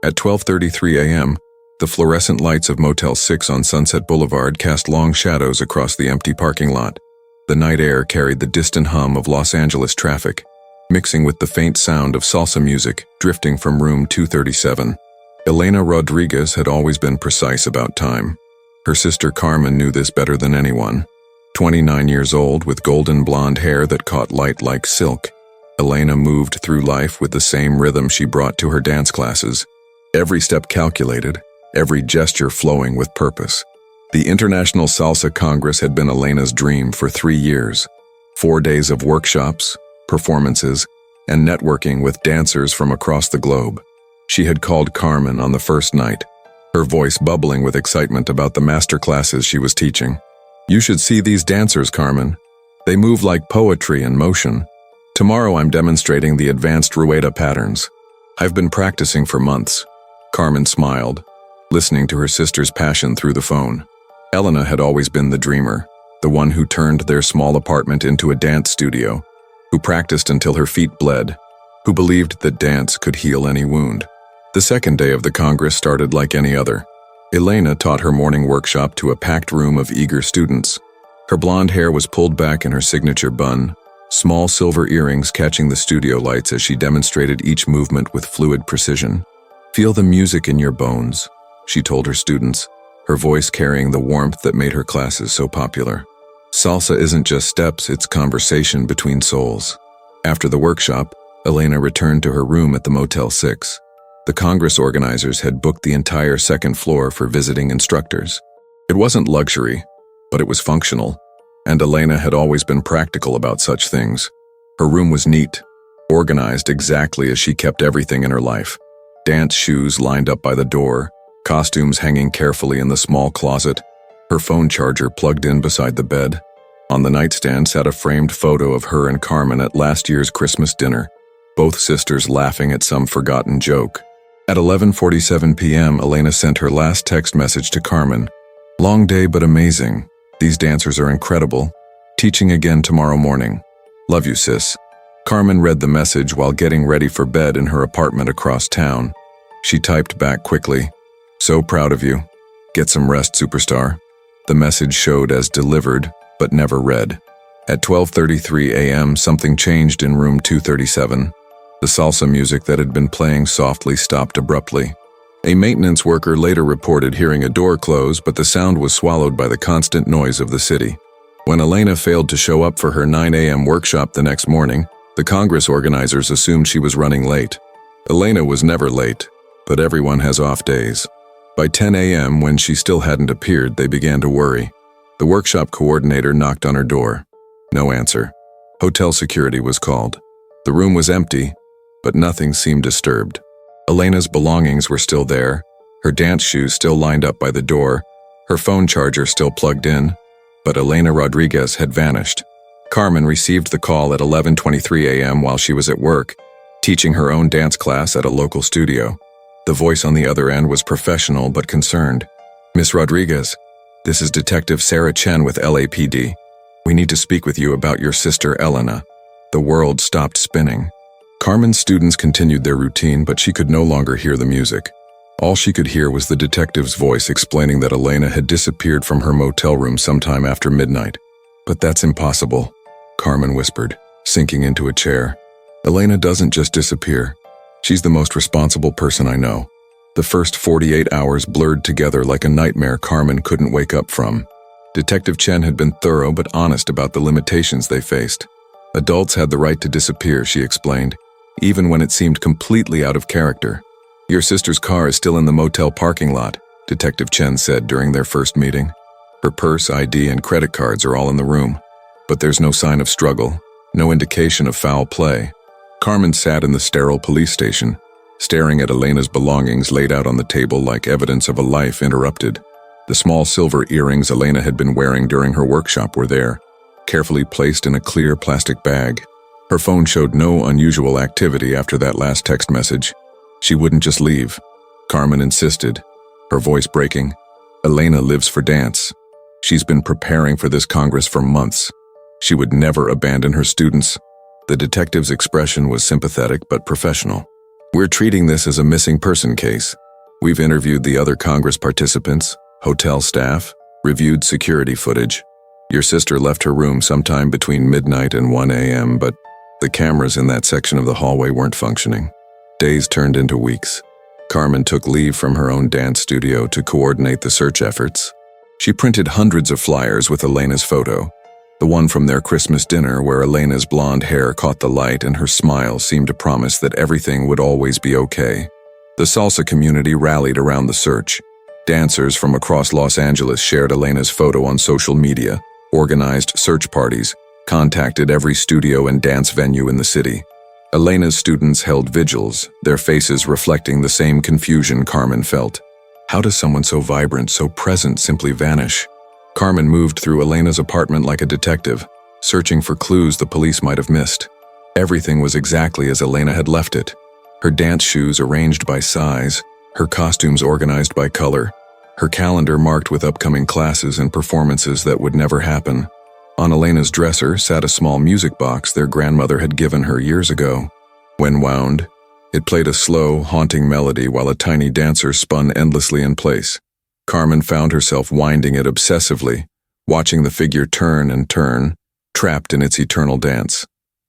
At 12:33 a.m., the fluorescent lights of Motel 6 on Sunset Boulevard cast long shadows across the empty parking lot. The night air carried the distant hum of Los Angeles traffic, mixing with the faint sound of salsa music drifting from room 237. Elena Rodriguez had always been precise about time. Her sister Carmen knew this better than anyone. 29 years old with golden blonde hair that caught light like silk, Elena moved through life with the same rhythm she brought to her dance classes. Every step calculated, every gesture flowing with purpose. The International Salsa Congress had been Elena's dream for 3 years. 4 days of workshops, performances, and networking with dancers from across the globe. She had called Carmen on the first night, her voice bubbling with excitement about the master classes she was teaching. "You should see these dancers, Carmen. They move like poetry in motion. Tomorrow I'm demonstrating the advanced Rueda patterns. I've been practicing for months." Carmen smiled, listening to her sister's passion through the phone. Elena had always been the dreamer, the one who turned their small apartment into a dance studio, who practiced until her feet bled, who believed that dance could heal any wound. The second day of the Congress started like any other. Elena taught her morning workshop to a packed room of eager students. Her blonde hair was pulled back in her signature bun, small silver earrings catching the studio lights as she demonstrated each movement with fluid precision. "Feel the music in your bones," she told her students, her voice carrying the warmth that made her classes so popular. Salsa isn't just steps, it's conversation between souls. After the workshop, Elena returned to her room at the Motel 6. The Congress organizers had booked the entire second floor for visiting instructors. It wasn't luxury, but it was functional, and Elena had always been practical about such things. Her room was neat, organized exactly as she kept everything in her life. Dance shoes lined up by the door, costumes hanging carefully in the small closet, her phone charger plugged in beside the bed. On the nightstand sat a framed photo of her and Carmen at last year's Christmas dinner, both sisters laughing at some forgotten joke. At 11:47 p.m., Elena sent her last text message to Carmen. "Long day but amazing. These dancers are incredible. Teaching again tomorrow morning. Love you, sis." Carmen read the message while getting ready for bed in her apartment across town. She typed back quickly, "So proud of you. Get some rest, superstar." The message showed as delivered, but never read. At 12:33 a.m., something changed in room 237. The salsa music that had been playing softly stopped abruptly. A maintenance worker later reported hearing a door close, but the sound was swallowed by the constant noise of the city. When Elena failed to show up for her 9 a.m. workshop the next morning, the Congress organizers assumed she was running late. Elena was never late, but everyone has off days. By 10 a.m., when she still hadn't appeared, they began to worry. The workshop coordinator knocked on her door. No answer. Hotel security was called. The room was empty, but nothing seemed disturbed. Elena's belongings were still there, her dance shoes still lined up by the door, her phone charger still plugged in, but Elena Rodriguez had vanished. Carmen received the call at 11:23 a.m. while she was at work, teaching her own dance class at a local studio. The voice on the other end was professional but concerned. "Miss Rodriguez, this is Detective Sarah Chen with LAPD. We need to speak with you about your sister Elena." The world stopped spinning. Carmen's students continued their routine, but she could no longer hear the music. All she could hear was the detective's voice explaining that Elena had disappeared from her motel room sometime after midnight. "But that's impossible," Carmen whispered, sinking into a chair. "Elena doesn't just disappear. She's the most responsible person I know." The first 48 hours blurred together like a nightmare Carmen couldn't wake up from. Detective Chen had been thorough but honest about the limitations they faced. Adults had the right to disappear, she explained, even when it seemed completely out of character. "Your sister's car is still in the motel parking lot," Detective Chen said during their first meeting. "Her purse, ID, and credit cards are all in the room. But there's no sign of struggle, no indication of foul play." Carmen sat in the sterile police station, staring at Elena's belongings laid out on the table like evidence of a life interrupted. The small silver earrings Elena had been wearing during her workshop were there, carefully placed in a clear plastic bag. Her phone showed no unusual activity after that last text message. She wouldn't just leave. Carmen insisted, her voice breaking. "Elena lives for dance. She's been preparing for this Congress for months. She would never abandon her students." The detective's expression was sympathetic but professional. We're treating this as a missing person case. We've interviewed the other Congress participants, hotel staff, reviewed security footage. Your sister left her room sometime between midnight and 1 a.m., but the cameras in that section of the hallway weren't functioning. Days turned into weeks. Carmen took leave from her own dance studio to coordinate the search efforts. She printed hundreds of flyers with Elena's photo, the one from their Christmas dinner where Elena's blonde hair caught the light and her smile seemed to promise that everything would always be okay. The salsa community rallied around the search. Dancers from across Los Angeles shared Elena's photo on social media, organized search parties, contacted every studio and dance venue in the city. Elena's students held vigils, their faces reflecting the same confusion Carmen felt. How does someone so vibrant, so present, simply vanish? Carmen moved through Elena's apartment like a detective, searching for clues the police might have missed. Everything was exactly as Elena had left it. Her dance shoes arranged by size, her costumes organized by color, her calendar marked with upcoming classes and performances that would never happen. On Elena's dresser sat a small music box their grandmother had given her years ago. When wound, it played a slow, haunting melody while a tiny dancer spun endlessly in place. Carmen found herself winding it obsessively, watching the figure turn and turn, trapped in its eternal dance.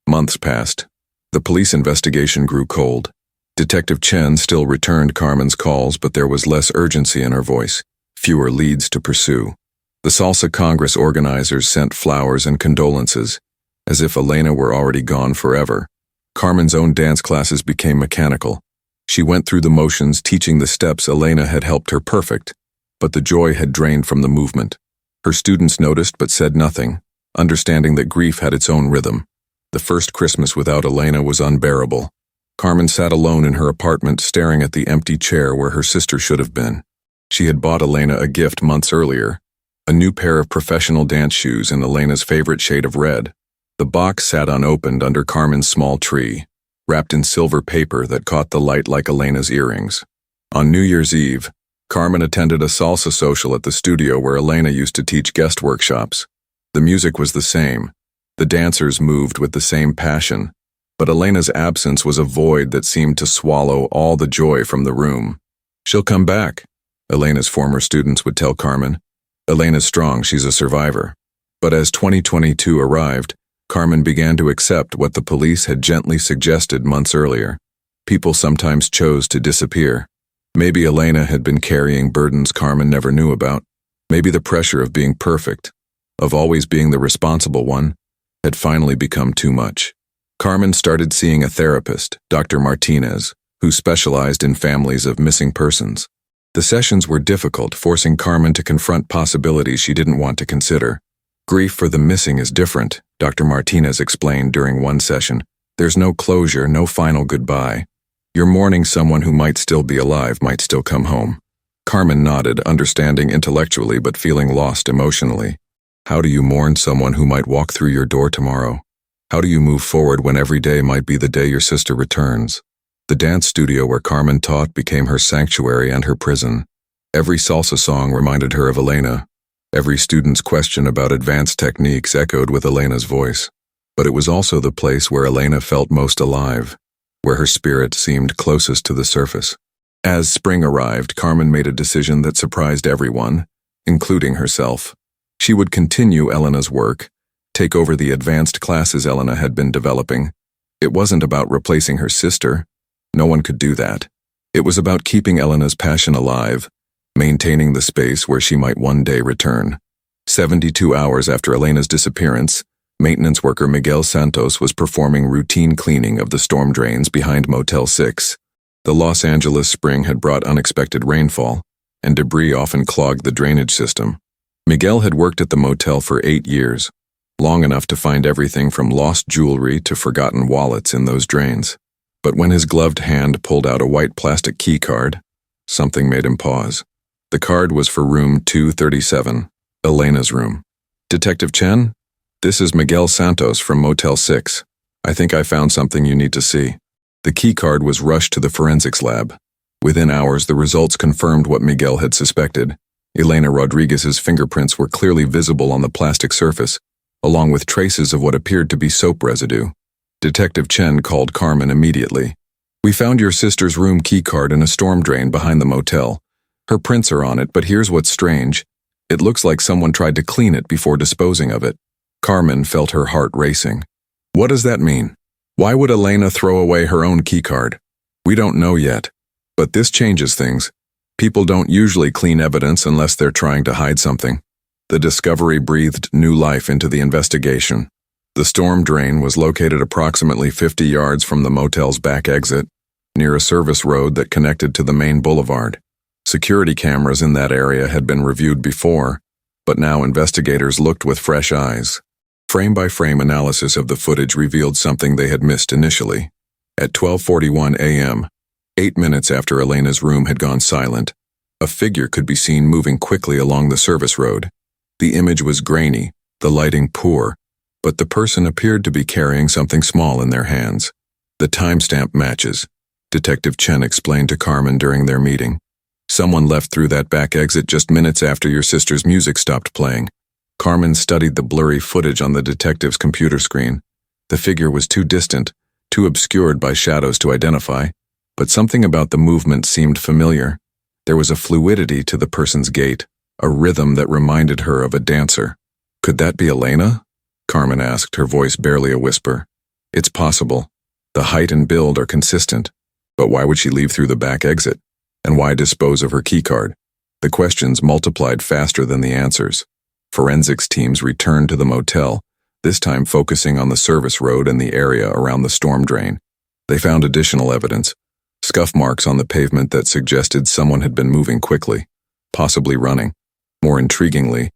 Months passed. The police investigation grew cold. Detective Chen still returned Carmen's calls, but there was less urgency in her voice, fewer leads to pursue. The Salsa Congress organizers sent flowers and condolences, as if Elena were already gone forever. Carmen's own dance classes became mechanical. She went through the motions teaching the steps Elena had helped her perfect, but the joy had drained from the movement. Her students noticed but said nothing, understanding that grief had its own rhythm. The first Christmas without Elena was unbearable. Carmen sat alone in her apartment staring at the empty chair where her sister should have been. She had bought Elena a gift months earlier, a new pair of professional dance shoes in Elena's favorite shade of red. The box sat unopened under Carmen's small tree, wrapped in silver paper that caught the light like Elena's earrings. On New Year's Eve, Carmen attended a salsa social at the studio where Elena used to teach guest workshops. The music was the same. The dancers moved with the same passion, but Elena's absence was a void that seemed to swallow all the joy from the room. "She'll come back," Elena's former students would tell Carmen. "Elena's strong, she's a survivor." But as 2022 arrived, Carmen began to accept what the police had gently suggested months earlier. People sometimes chose to disappear. Maybe Elena had been carrying burdens Carmen never knew about. Maybe the pressure of being perfect, of always being the responsible one, had finally become too much. Carmen started seeing a therapist, Dr. Martinez, who specialized in families of missing persons. The sessions were difficult, forcing Carmen to confront possibilities she didn't want to consider. "Grief for the missing is different," Dr. Martinez explained during one session. "There's no closure, no final goodbye. You're mourning someone who might still be alive, might still come home." Carmen nodded, understanding intellectually but feeling lost emotionally. How do you mourn someone who might walk through your door tomorrow? How do you move forward when every day might be the day your sister returns? The dance studio where Carmen taught became her sanctuary and her prison. Every salsa song reminded her of Elena. Every student's question about advanced techniques echoed with Elena's voice. But it was also the place where Elena felt most alive, where her spirit seemed closest to the surface. As spring arrived, Carmen made a decision that surprised everyone, including herself. She would continue Elena's work, take over the advanced classes Elena had been developing. It wasn't about replacing her sister. No one could do that. It was about keeping Elena's passion alive, maintaining the space where she might one day return. 72 hours after Elena's disappearance, maintenance worker Miguel Santos was performing routine cleaning of the storm drains behind Motel 6. The Los Angeles spring had brought unexpected rainfall, and debris often clogged the drainage system. Miguel had worked at the motel for 8 years, long enough to find everything from lost jewelry to forgotten wallets in those drains. But when his gloved hand pulled out a white plastic key card, something made him pause. The card was for room 237, Elena's room. "Detective Chen, this is Miguel Santos from Motel 6. I think I found something you need to see." The key card was rushed to the forensics lab. Within hours, the results confirmed what Miguel had suspected. Elena Rodriguez's fingerprints were clearly visible on the plastic surface, along with traces of what appeared to be soap residue. Detective Chen called Carmen immediately. We found your sister's room keycard in a storm drain behind the motel. Her prints are on it, but here's what's strange. It looks like someone tried to clean it before disposing of it. Carmen felt her heart racing. What does that mean? Why would Elena throw away her own keycard? We don't know yet. But this changes things. People don't usually clean evidence unless they're trying to hide something. The discovery breathed new life into the investigation. The storm drain was located approximately 50 yards from the motel's back exit, near a service road that connected to the main boulevard. Security cameras in that area had been reviewed before, but now investigators looked with fresh eyes. Frame-by-frame analysis of the footage revealed something they had missed initially. At 12:41 a.m., 8 minutes after Elena's room had gone silent, a figure could be seen moving quickly along the service road. The image was grainy, the lighting poor, but the person appeared to be carrying something small in their hands. The timestamp matches, Detective Chen explained to Carmen during their meeting. Someone left through that back exit just minutes after your sister's music stopped playing. Carmen studied the blurry footage on the detective's computer screen. The figure was too distant, too obscured by shadows to identify, but something about the movement seemed familiar. There was a fluidity to the person's gait, a rhythm that reminded her of a dancer. Could that be Elena? Carmen asked, her voice barely a whisper. It's possible. The height and build are consistent. But why would she leave through the back exit? And why dispose of her keycard? The questions multiplied faster than the answers. Forensics teams returned to the motel, this time focusing on the service road and the area around the storm drain. They found additional evidence, scuff marks on the pavement that suggested someone had been moving quickly, possibly running. More intriguingly,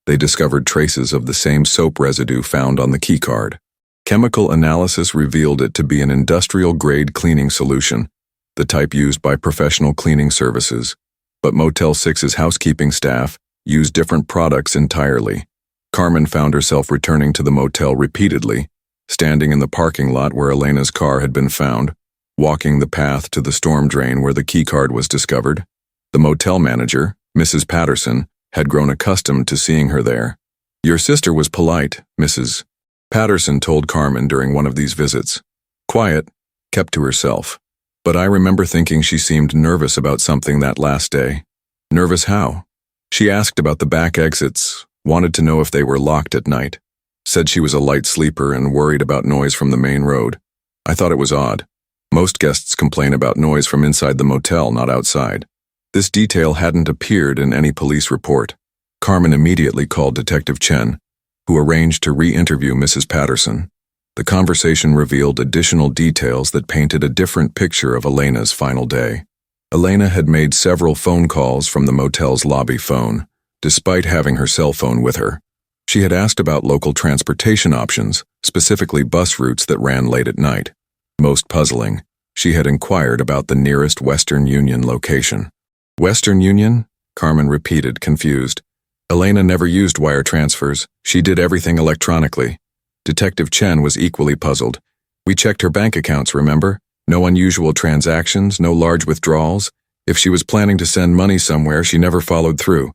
they discovered traces of the same soap residue found on the keycard. Chemical analysis revealed it to be an industrial-grade cleaning solution, the type used by professional cleaning services. But Motel 6's housekeeping staff used different products entirely. Carmen found herself returning to the motel repeatedly, standing in the parking lot where Elena's car had been found, walking the path to the storm drain where the keycard was discovered. The motel manager, Mrs. Patterson, had grown accustomed to seeing her there. Your sister was polite, Mrs. Patterson told Carmen during one of these visits. Quiet, kept to herself. But I remember thinking she seemed nervous about something that last day. Nervous how? She asked about the back exits, wanted to know if they were locked at night. Said she was a light sleeper and worried about noise from the main road. I thought it was odd. Most guests complain about noise from inside the motel, not outside. This detail hadn't appeared in any police report. Carmen immediately called Detective Chen, who arranged to re-interview Mrs. Patterson. The conversation revealed additional details that painted a different picture of Elena's final day. Elena had made several phone calls from the motel's lobby phone, despite having her cell phone with her. She had asked about local transportation options, specifically bus routes that ran late at night. Most puzzling, she had inquired about the nearest Western Union location. Western Union? Carmen repeated, confused. Elena never used wire transfers. She did everything electronically. Detective Chen was equally puzzled. We checked her bank accounts, remember? No unusual transactions, no large withdrawals. If she was planning to send money somewhere, she never followed through.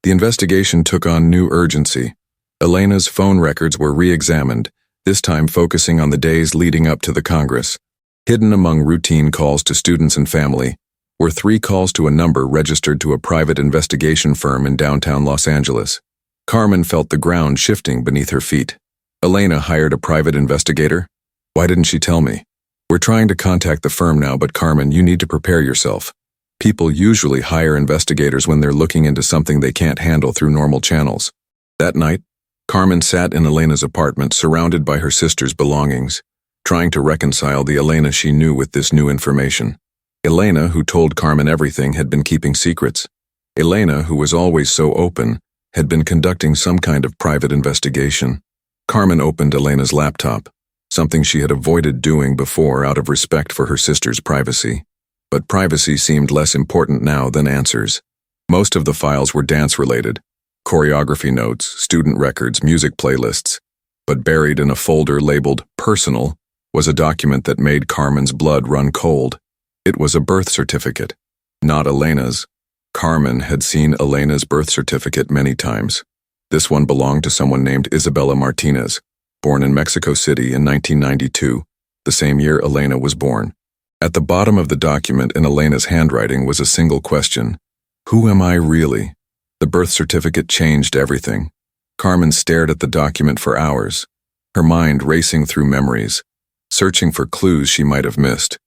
The investigation took on new urgency. Elena's phone records were re-examined, this time focusing on the days leading up to the Congress. Hidden among routine calls to students and family were 3 calls to a number registered to a private investigation firm in downtown Los Angeles. Carmen felt the ground shifting beneath her feet. Elena hired a private investigator? Why didn't she tell me? We're trying to contact the firm now, but Carmen, you need to prepare yourself. People usually hire investigators when they're looking into something they can't handle through normal channels. That night, Carmen sat in Elena's apartment surrounded by her sister's belongings, trying to reconcile the Elena she knew with this new information. Elena, who told Carmen everything, had been keeping secrets. Elena, who was always so open, had been conducting some kind of private investigation. Carmen opened Elena's laptop, something she had avoided doing before out of respect for her sister's privacy. But privacy seemed less important now than answers. Most of the files were dance-related, choreography notes, student records, music playlists. But buried in a folder labeled Personal was a document that made Carmen's blood run cold. It was a birth certificate, not Elena's. Carmen had seen Elena's birth certificate many times. This one belonged to someone named Isabella Martinez, born in Mexico City in 1992, the same year Elena was born. At the bottom of the document in Elena's handwriting was a single question. Who am I really? The birth certificate changed everything. Carmen stared at the document for hours, her mind racing through memories, searching for clues she might have missed.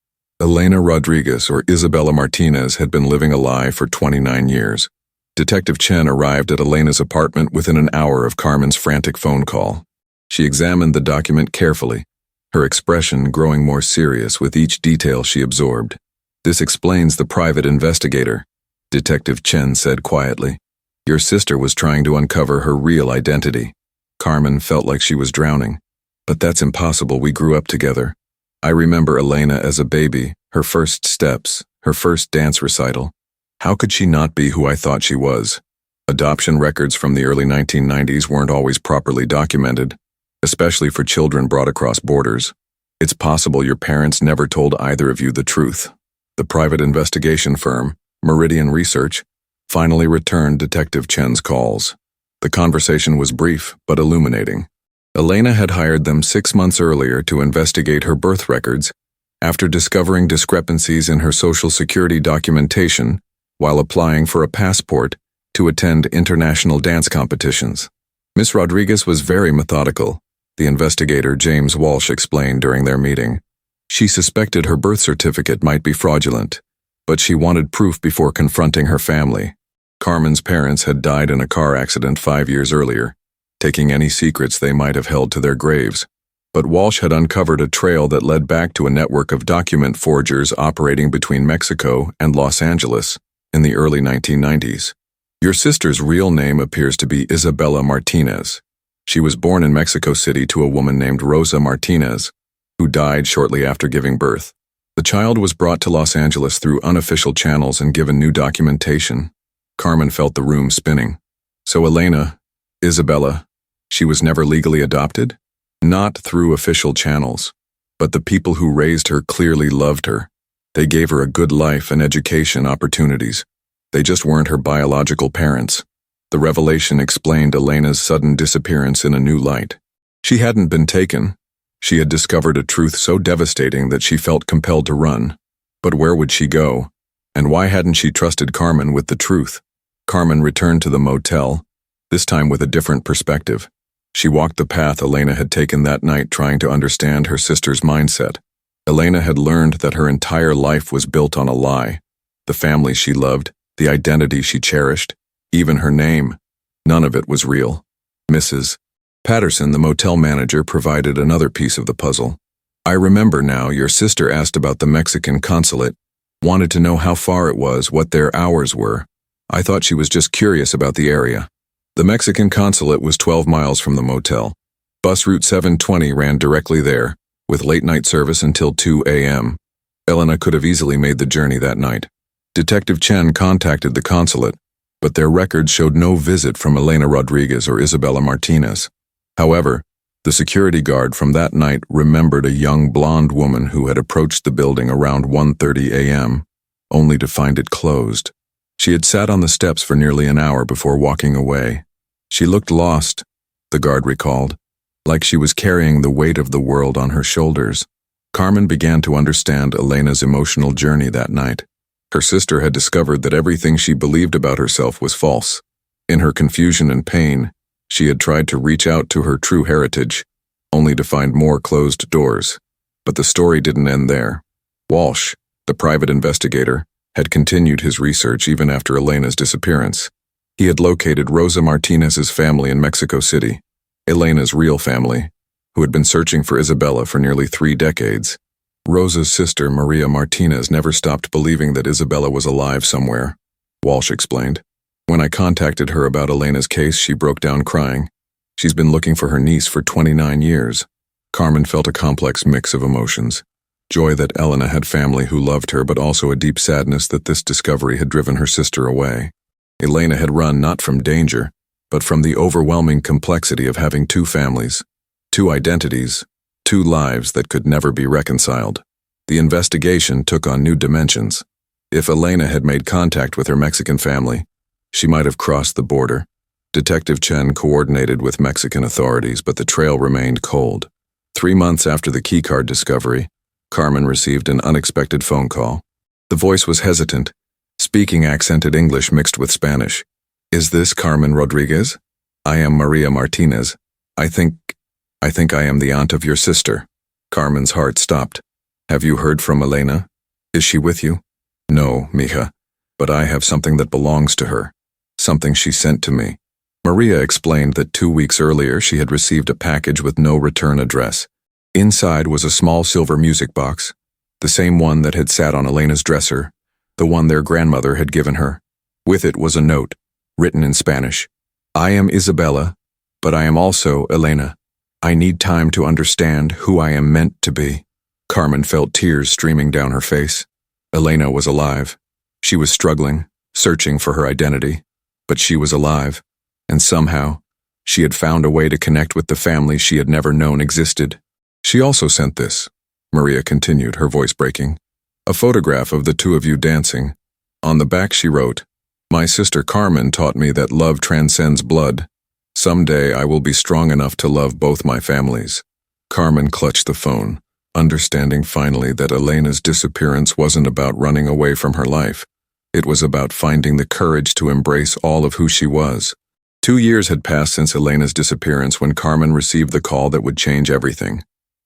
Elena Rodriguez, or Isabella Martinez, had been living a lie for 29 years. Detective Chen arrived at Elena's apartment within an hour of Carmen's frantic phone call. She examined the document carefully, her expression growing more serious with each detail she absorbed. "This explains the private investigator," Detective Chen said quietly. "Your sister was trying to uncover her real identity." Carmen felt like she was drowning. "But that's impossible, we grew up together. I remember Elena as a baby, her first steps, her first dance recital. How could she not be who I thought she was?" Adoption records from the early 1990s weren't always properly documented, especially for children brought across borders. "It's possible your parents never told either of you the truth." The private investigation firm, Meridian Research, finally returned Detective Chen's calls. The conversation was brief but illuminating. Elena had hired them 6 months earlier to investigate her birth records after discovering discrepancies in her Social Security documentation while applying for a passport to attend international dance competitions. Miss Rodriguez was very methodical, the investigator James Walsh explained during their meeting. She suspected her birth certificate might be fraudulent, but she wanted proof before confronting her family. Carmen's parents had died in a car accident 5 years earlier, taking any secrets they might have held to their graves. But Walsh had uncovered a trail that led back to a network of document forgers operating between Mexico and Los Angeles in the early 1990s. "Your sister's real name appears to be Isabella Martinez. She was born in Mexico City to a woman named Rosa Martinez, who died shortly after giving birth. The child was brought to Los Angeles through unofficial channels and given new documentation." Carmen felt the room spinning. "So Elena, Isabella, she was never legally adopted?" "Not through official channels. But the people who raised her clearly loved her. They gave her a good life and education opportunities. They just weren't her biological parents." The revelation explained Elena's sudden disappearance in a new light. She hadn't been taken. She had discovered a truth so devastating that she felt compelled to run. But where would she go? And why hadn't she trusted Carmen with the truth? Carmen returned to the motel, this time with a different perspective. She walked the path Elena had taken that night, trying to understand her sister's mindset. Elena had learned that her entire life was built on a lie. The family she loved, the identity she cherished, even her name. None of it was real. Mrs. Patterson, the motel manager, provided another piece of the puzzle. "I remember now, your sister asked about the Mexican consulate, wanted to know how far it was, what their hours were. I thought she was just curious about the area." The Mexican consulate was 12 miles from the motel. Bus route 720 ran directly there, with late-night service until 2 a.m. Elena could have easily made the journey that night. Detective Chen contacted the consulate, but their records showed no visit from Elena Rodriguez or Isabella Martinez. However, the security guard from that night remembered a young blonde woman who had approached the building around 1:30 a.m., only to find it closed. She had sat on the steps for nearly an hour before walking away. She looked lost, the guard recalled, like she was carrying the weight of the world on her shoulders. Carmen began to understand Elena's emotional journey that night. Her sister had discovered that everything she believed about herself was false. In her confusion and pain, she had tried to reach out to her true heritage, only to find more closed doors. But the story didn't end there. Walsh, the private investigator, had continued his research even after Elena's disappearance. He had located Rosa Martinez's family in Mexico City, Elena's real family, who had been searching for Isabella for nearly 3 decades. Rosa's sister, Maria Martinez, never stopped believing that Isabella was alive somewhere, Walsh explained. "When I contacted her about Elena's case, she broke down crying. She's been looking for her niece for 29 years. Carmen felt a complex mix of emotions. Joy that Elena had family who loved her, but also a deep sadness that this discovery had driven her sister away. Elena had run not from danger, but from the overwhelming complexity of having 2 families, 2 identities, 2 lives that could never be reconciled. The investigation took on new dimensions. If Elena had made contact with her Mexican family, she might have crossed the border. Detective Chen coordinated with Mexican authorities, but the trail remained cold. 3 months after the Keycard discovery, Carmen received an unexpected phone call. The voice was hesitant, speaking accented English mixed with Spanish. "Is this Carmen Rodriguez? I am Maria Martinez. I think I am the aunt of your sister." Carmen's heart stopped. "Have you heard from Elena? Is she with you?" "No, mija, but I have something that belongs to her. Something she sent to me." Maria explained that 2 weeks earlier she had received a package with no return address. Inside was a small silver music box, the same one that had sat on Elena's dresser, the one their grandmother had given her. With it was a note, written in Spanish. "I am Isabella, but I am also Elena. I need time to understand who I am meant to be." Carmen felt tears streaming down her face. Elena was alive. She was struggling, searching for her identity, but she was alive, and somehow, she had found a way to connect with the family she had never known existed. "She also sent this," Maria continued, her voice breaking. "A photograph of the two of you dancing. On the back she wrote, 'My sister Carmen taught me that love transcends blood. Someday I will be strong enough to love both my families.'" Carmen clutched the phone, understanding finally that Elena's disappearance wasn't about running away from her life. It was about finding the courage to embrace all of who she was. 2 years had passed since Elena's disappearance when Carmen received the call that would change everything.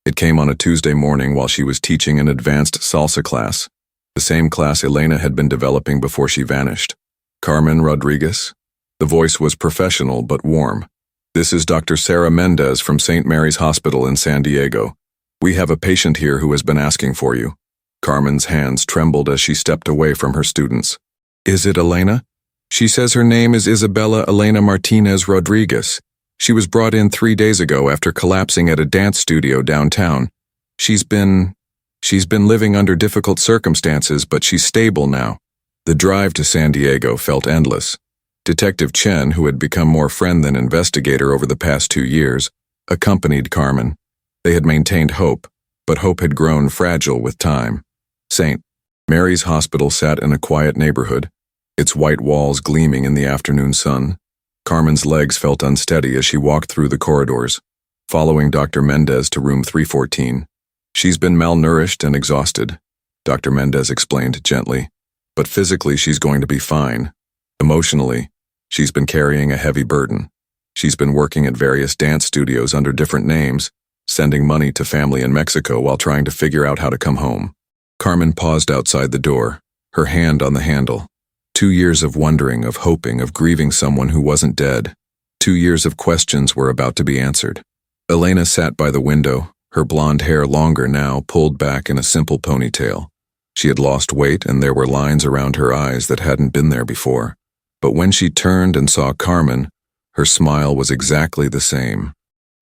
It came on a Tuesday morning while she was teaching an advanced salsa class, the same class Elena had been developing before she vanished. "Carmen Rodriguez?" The voice was professional but warm. "This is Dr. Sarah Mendez from St. Mary's Hospital in San Diego. We have a patient here who has been asking for you." Carmen's hands trembled as she stepped away from her students. "Is it Elena? She says her name is Isabella Elena Martinez Rodriguez. She was brought in 3 days ago after collapsing at a dance studio downtown. She's been living under difficult circumstances, but she's stable now." The drive to San Diego felt endless. Detective Chen, who had become more friend than investigator over the past 2 years, accompanied Carmen. They had maintained hope, but hope had grown fragile with time. St. Mary's Hospital sat in a quiet neighborhood, its white walls gleaming in the afternoon sun. Carmen's legs felt unsteady as she walked through the corridors, following Dr. Mendez to room 314. "She's been malnourished and exhausted," Dr. Mendez explained gently. "But physically she's going to be fine. Emotionally, she's been carrying a heavy burden. She's been working at various dance studios under different names, sending money to family in Mexico while trying to figure out how to come home." Carmen paused outside the door, her hand on the handle. 2 years of wondering, of hoping, of grieving someone who wasn't dead. 2 years of questions were about to be answered. Elena sat by the window, her blonde hair longer now, pulled back in a simple ponytail. She had lost weight and there were lines around her eyes that hadn't been there before. But when she turned and saw Carmen, her smile was exactly the same.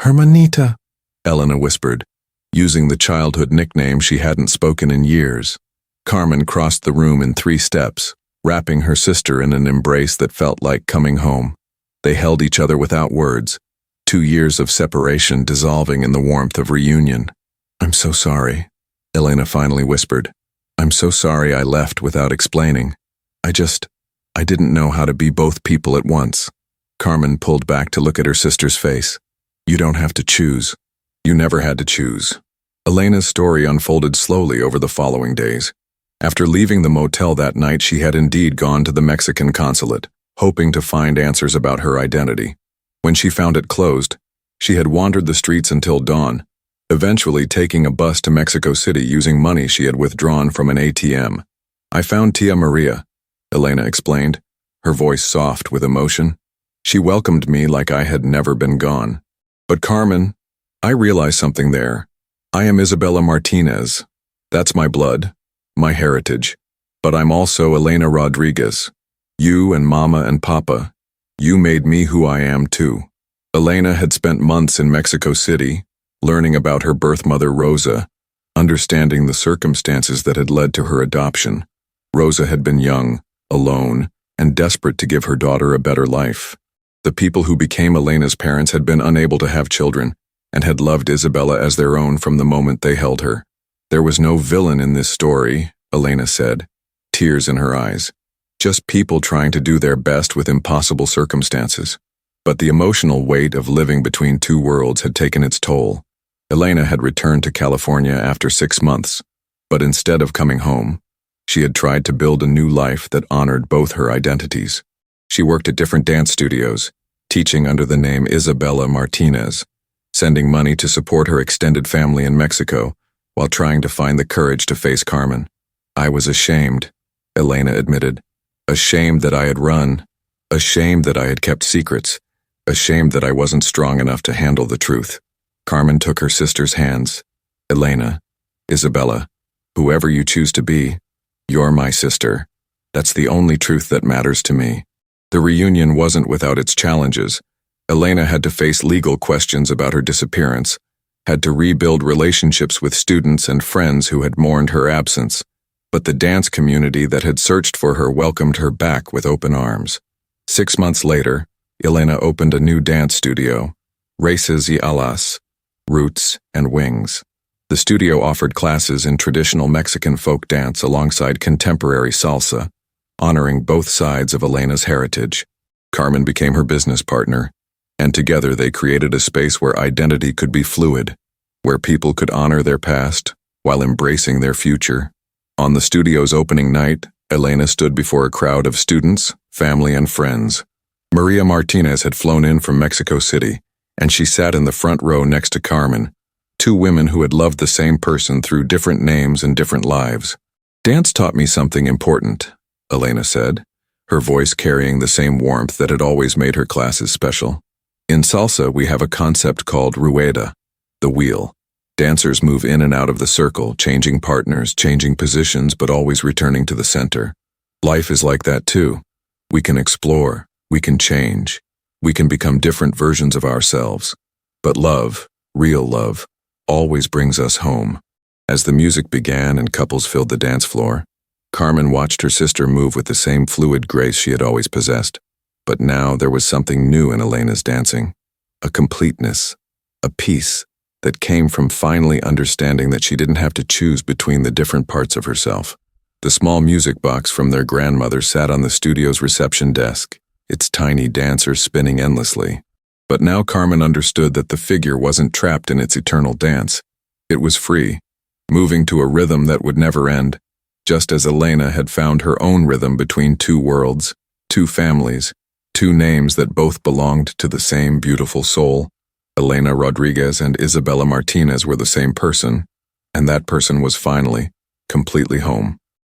"Hermanita," Elena whispered, using the childhood nickname she hadn't spoken in years. Carmen crossed the room in 3 steps, wrapping her sister in an embrace that felt like coming home. They held each other without words, 2 years of separation dissolving in the warmth of reunion. "I'm so sorry," Elena finally whispered. "I'm so sorry I left without explaining. I didn't know how to be both people at once." Carmen pulled back to look at her sister's face. "You don't have to choose. You never had to choose." Elena's story unfolded slowly over the following days. After leaving the motel that night, she had indeed gone to the Mexican consulate, hoping to find answers about her identity. When she found it closed, she had wandered the streets until dawn, eventually taking a bus to Mexico City using money she had withdrawn from an ATM. "I found Tia Maria," Elena explained, her voice soft with emotion. "She welcomed me like I had never been gone. But Carmen, I realized something there. I am Isabella Martinez. That's my blood, my heritage. But I'm also Elena Rodriguez. You and Mama and Papa, you made me who I am too." Elena had spent months in Mexico City, learning about her birth mother Rosa, understanding the circumstances that had led to her adoption. Rosa had been young, alone, and desperate to give her daughter a better life. The people who became Elena's parents had been unable to have children, and had loved Isabella as their own from the moment they held her. "There was no villain in this story," Elena said, tears in her eyes. "Just people trying to do their best with impossible circumstances." But the emotional weight of living between 2 worlds had taken its toll. Elena had returned to California after 6 months, But instead of coming home, she had tried to build a new life that honored both her identities. She worked at different dance studios, teaching under the name Isabella Martinez, sending money to support her extended family in Mexico, while trying to find the courage to face Carmen. I was ashamed, Elena admitted. Ashamed that I had run, ashamed that I had kept secrets, ashamed that I wasn't strong enough to handle the truth. Carmen took her sister's hands. Elena, Isabella, whoever you choose to be, you're my sister. That's the only truth that matters to me. The reunion wasn't without its challenges. Elena had to face legal questions about her disappearance, had to rebuild relationships with students and friends who had mourned her absence, but the dance community that had searched for her welcomed her back with open arms. 6 months later, Elena opened a new dance studio, Raíces y Alas, Roots and Wings. The studio offered classes in traditional Mexican folk dance alongside contemporary salsa, honoring both sides of Elena's heritage. Carmen became her business partner, and together they created a space where identity could be fluid, where people could honor their past while embracing their future. On the studio's opening night, Elena stood before a crowd of students, family, and friends. Maria Martinez had flown in from Mexico City, and she sat in the front row next to Carmen, two women who had loved the same person through different names and different lives. Dance taught me something important, Elena said, her voice carrying the same warmth that had always made her classes special. In salsa, we have a concept called rueda, the wheel. Dancers move in and out of the circle, changing partners, changing positions, but always returning to the center. Life is like that too. We can explore, we can change, we can become different versions of ourselves. But love, real love, always brings us home. As the music began and couples filled the dance floor, Carmen watched her sister move with the same fluid grace she had always possessed. But now there was something new in Elena's dancing, a completeness, a peace that came from finally understanding that she didn't have to choose between the different parts of herself. The small music box from their grandmother sat on the studio's reception desk, its tiny dancer spinning endlessly. But now Carmen understood that the figure wasn't trapped in its eternal dance. It was free, moving to a rhythm that would never end, just as Elena had found her own rhythm between two worlds, two families, two names that both belonged to the same beautiful soul. Elena Rodriguez and Isabella Martinez were the same person, and that person was finally, completely home.